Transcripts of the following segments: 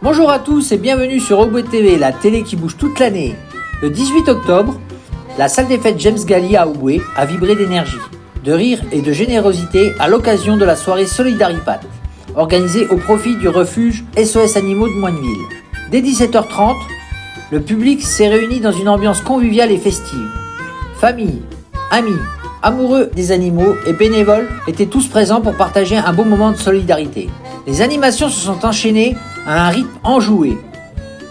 Bonjour à tous et bienvenue sur Obwe TV, la télé qui bouge toute l'année. Le 18 octobre, la salle des fêtes James Gali à Obwe a vibré d'énergie, de rire et de générosité à l'occasion de la soirée Solidaripat, organisée au profit du refuge SOS Animaux de Moineville. Dès 17h30, le public s'est réuni dans une ambiance conviviale et festive. Famille, amis, amoureux des animaux et bénévoles étaient tous présents pour partager un beau moment de solidarité. Les animations se sont enchaînées à un rythme enjoué.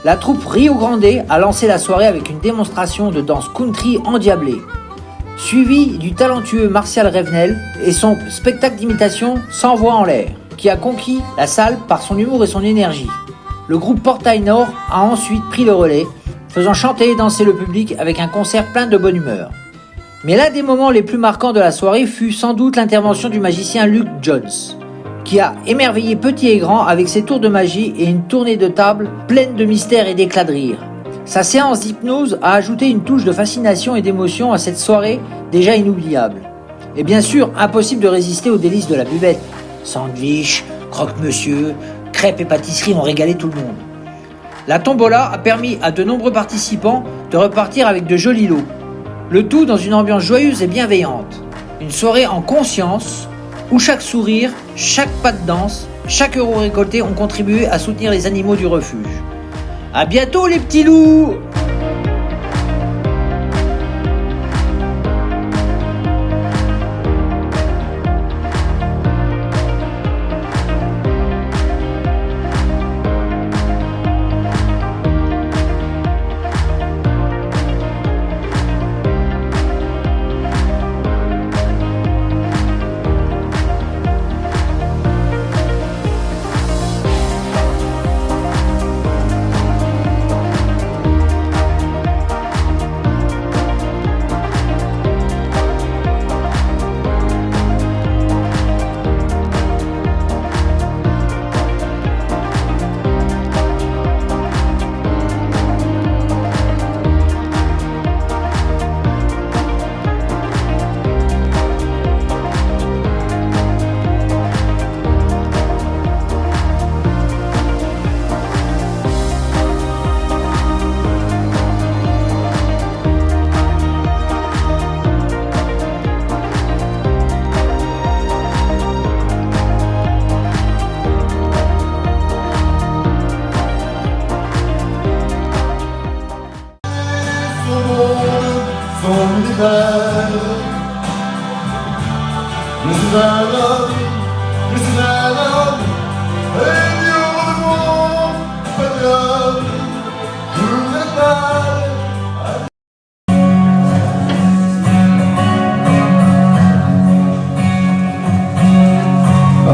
La troupe Rio Grande a lancé la soirée avec une démonstration de danse country endiablée, suivi du talentueux Martial Revenel et son spectacle d'imitation Sans voix en l'air, qui a conquis la salle par son humour et son énergie. Le groupe Portail Nord a ensuite pris le relais, faisant chanter et danser le public avec un concert plein de bonne humeur. Mais l'un des moments les plus marquants de la soirée fut sans doute l'intervention du magicien Luke Jones, qui a émerveillé petit et grand avec ses tours de magie et une tournée de table pleine de mystères et d'éclats de rire. Sa séance d'hypnose a ajouté une touche de fascination et d'émotion à cette soirée déjà inoubliable. Et bien sûr, impossible de résister aux délices de la buvette. Sandwich, croque-monsieur, crêpes et pâtisseries ont régalé tout le monde. La tombola a permis à de nombreux participants de repartir avec de jolis lots. Le tout dans une ambiance joyeuse et bienveillante. Une soirée en conscience, où chaque sourire, chaque pas de danse, chaque euro récolté ont contribué à soutenir les animaux du refuge. À bientôt les petits loups!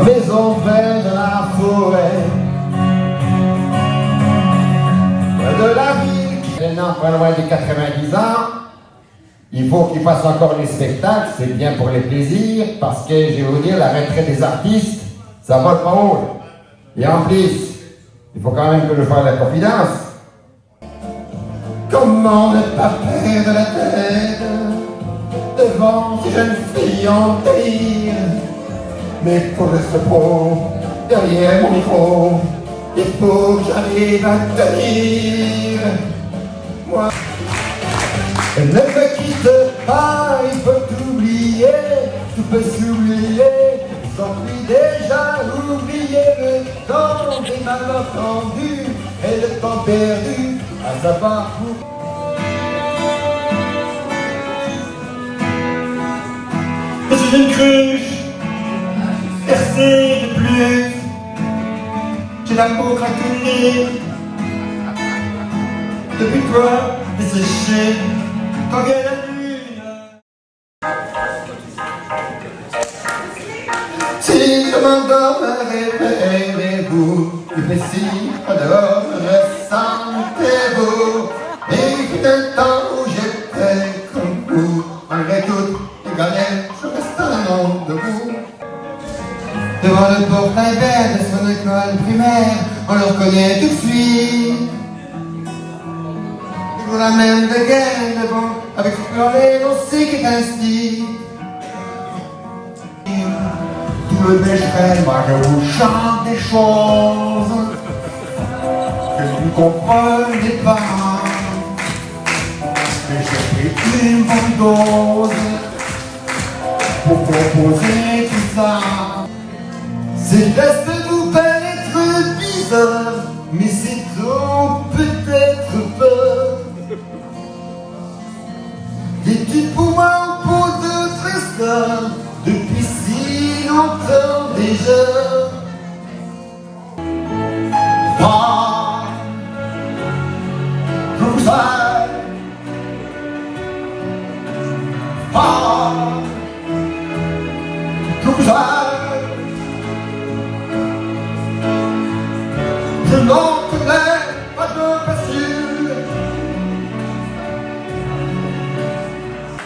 Maison près de la forêt, de la ville qui est maintenant pas loin des 90 ans. Il faut qu'ils fassent encore les spectacles, c'est bien pour les plaisirs, parce que je vais vous dire, la retraite des artistes, ça vole pas haut. Et en plus, il faut quand même que je fasse la confidence. Comment ne pas perdre la tête devant ces jeunes filles en délire? Mais pour rester pro, derrière mon micro, il faut que j'arrive à tenir. Moi, elle ne me quitte pas, il faut t'oublier, tout peut s'oublier, sans lui déjà oublier le temps des malentendus et le temps perdu à savoir où. C'est une cruche percée de plus, j'ai la peau craquelée, depuis toi desséchée, quand vient la lune. Si je m'endors, réveillez-vous, il fait si dehors, ressentez-vous, et fut un temps où j'étais comme vous, malgré toutes les galères, je reste un homme debout. Devant le portail vert de son école primaire, on le reconnaît tout de suite. Toujours la même de guerre devant, avec ce pleurer, on sait qu'il est un style. Tout le déchet, moi je vous chante des choses. Vous comprenez pas, mais j'ai pris une bonne dose pour proposer tout ça. Ces gestes vous paraître bizarres, mais c'est trop peut-être peur. Des petits poumons pour d'autres stars, depuis si longtemps déjà. Moi, je vous aime. Moi, je vous aime. Je n'en connais pas de facile.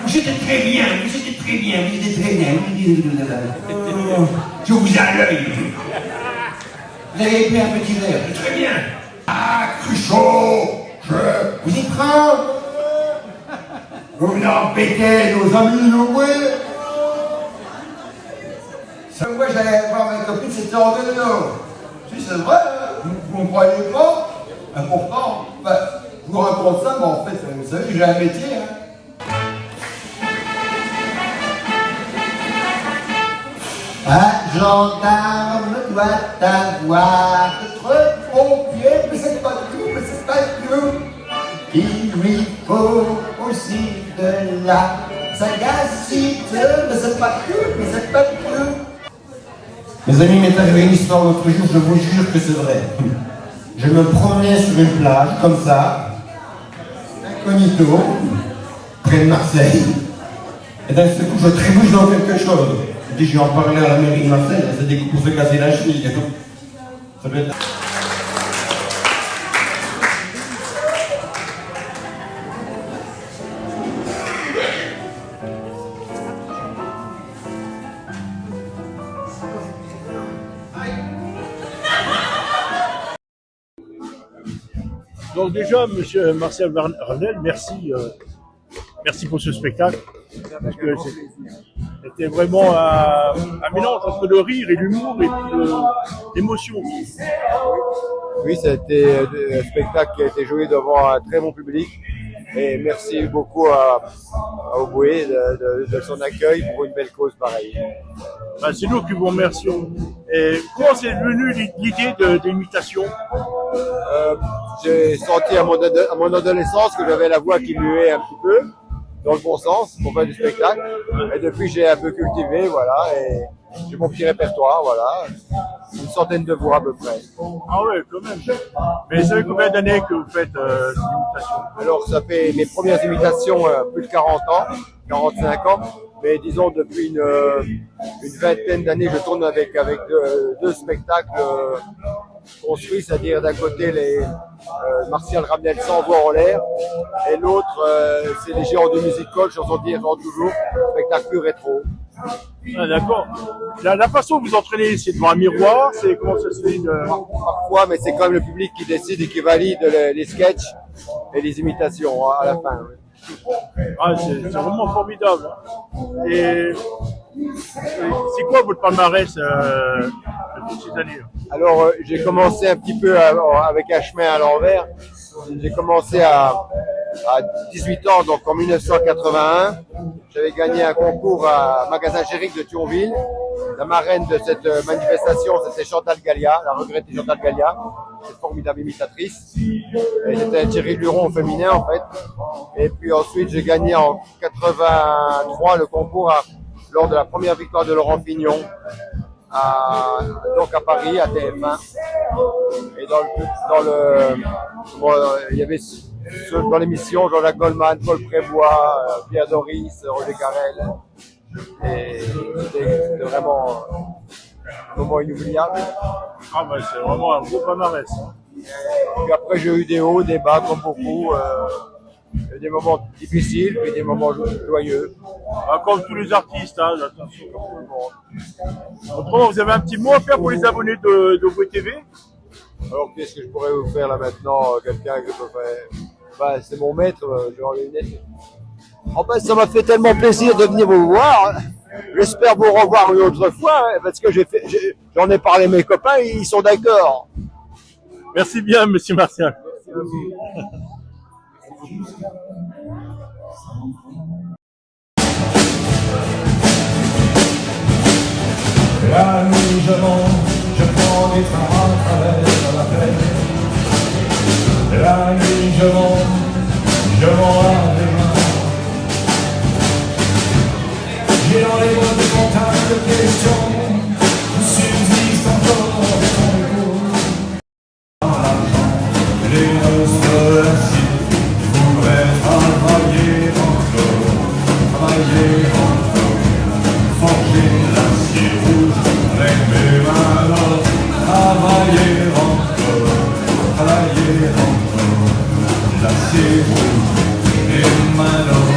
Vous étiez très bien, vous étiez très bien, vous étiez très bien. Je vous ai à l'œil. Vous avez bu un petit verre, très bien. Ah, Cruchot, vous y prends. Vous venez embêter nos amis loués. Moi, j'allais voir ma copine, c'était en vélo. Si c'est vrai, vous ne croyez pas. Pourtant, je vous raconte ça, mais en fait, vous savez, j'ai un métier. Un gendarme doit avoir d'être pompier, mais c'est pas tout, mais c'est pas tout. Il lui faut aussi de la sagacité, mais c'est pas tout, mais c'est pas tout. Mes amis, m'est arrivé une histoire l'autre jour, je vous jure que c'est vrai. Je me promenais sur une plage, comme ça, incognito, près de Marseille, et d'un seul coup, je trébuche dans quelque chose. Je dis, je vais en parler à la mairie de Marseille, c'est des coups pour se casser la cheville. Ça peut être... Donc déjà, monsieur Martial Ramnel, merci, merci pour ce spectacle. Parce que c'était vraiment un mélange entre le rire et l'humour et puis l'émotion. Oui, c'était un spectacle qui a été joué devant un très bon public. Et merci beaucoup à Auboué de son accueil pour une belle cause pareille. Ben, c'est nous qui vous remercions. Et comment c'est venu l'idée de l'imitation? J'ai senti à mon adolescence que j'avais la voix qui muait un petit peu, dans le bon sens, pour faire du spectacle. Et depuis, j'ai un peu cultivé, voilà, et j'ai mon petit répertoire, voilà. Une centaine de voix à peu près. Ah ouais, quand même. Mais ça fait combien d'années que vous faites l'imitation? Alors, ça fait mes premières imitations, plus de 40 ans, 45 ans. Mais disons, depuis une vingtaine d'années, je tourne avec deux spectacles construits, c'est-à-dire d'un côté les Martial Ramnel sans voix en l'air, et l'autre, c'est les Géants du Music Hall, chansons d'hier toujours, spectacle plus rétro. Ah, d'accord. La façon dont vous entraînez, c'est devant un miroir, c'est comment ça se fait Parfois, mais c'est quand même le public qui décide et qui valide les sketchs et les imitations à la fin. Oui. Ah, c'est vraiment formidable. Et c'est quoi votre palmarès depuis ces années? Alors, j'ai commencé un petit peu avec un chemin à l'envers. J'ai commencé à 18 ans, donc en 1981. J'avais gagné un concours à Magasin Géric de Thionville. La marraine de cette manifestation, c'était Chantal Gallia, la regrettée Chantal Gallia, cette formidable imitatrice. Et c'était Thierry Luron féminin en fait. Et puis ensuite, j'ai gagné en 83 le concours lors de la première victoire de Laurent Fignon, donc à Paris, à TF1. Et il y avait dans l'émission Jean-Jacques Goldman, Paul Prébois, Pierre Doris, Roger Carrel. Et c'était vraiment un moment inoubliable. Ah ben c'est vraiment un beau palmarès. Puis après j'ai eu des hauts, des bas comme beaucoup, des moments difficiles, puis des moments joyeux. Ah, comme tous les artistes, hein, attention. Autrement, vous avez un petit mot à faire pour les abonnés de WTV? Alors qu'est-ce que je pourrais vous faire là maintenant, quelqu'un que je peux faire? Bah, c'est mon maître, Jean Lunettes. En fait, ça m'a fait tellement plaisir de venir vous voir. J'espère vous revoir une autre fois, parce que j'en ai parlé à mes copains, ils sont d'accord. Merci bien, monsieur Martial. La nuit je monte, je prends des trains à travers la plaine. La nuit je monte, je m'en lave les mains. J'ai dans les boîtes de montagne de questions où subsiste encore son écho. Dans l'argent, les noces de l'acier, je voudrais travailler encore, forger l'acier rouge avec mes mains d'or, travailler encore, l'acier rouge et mes mains d'or.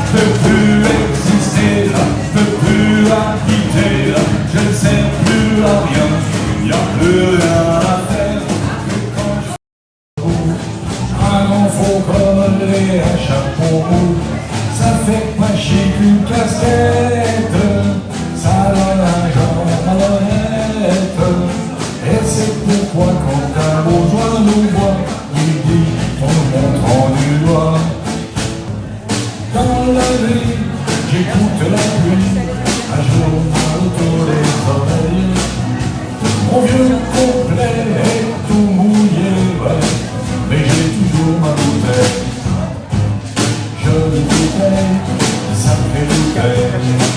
Je peux plus exister là, je peux plus habiter là, je ne sers plus à rien, il n'y a plus rien à faire. Un grand faux col et un chapeau roux, ça fait pas chic une casquette, ça donne un genre malhonnête. Et c'est pourquoi quand un bourgeois nous voit, il dit en montrant du doigt. Dans la nuit, j'écoute la pluie, un journal autour des oreilles. Mon vieux complet est tout mouillé, ouais, mais j'ai toujours ma bouteille. Je le bouteille, ça me fait bouteille.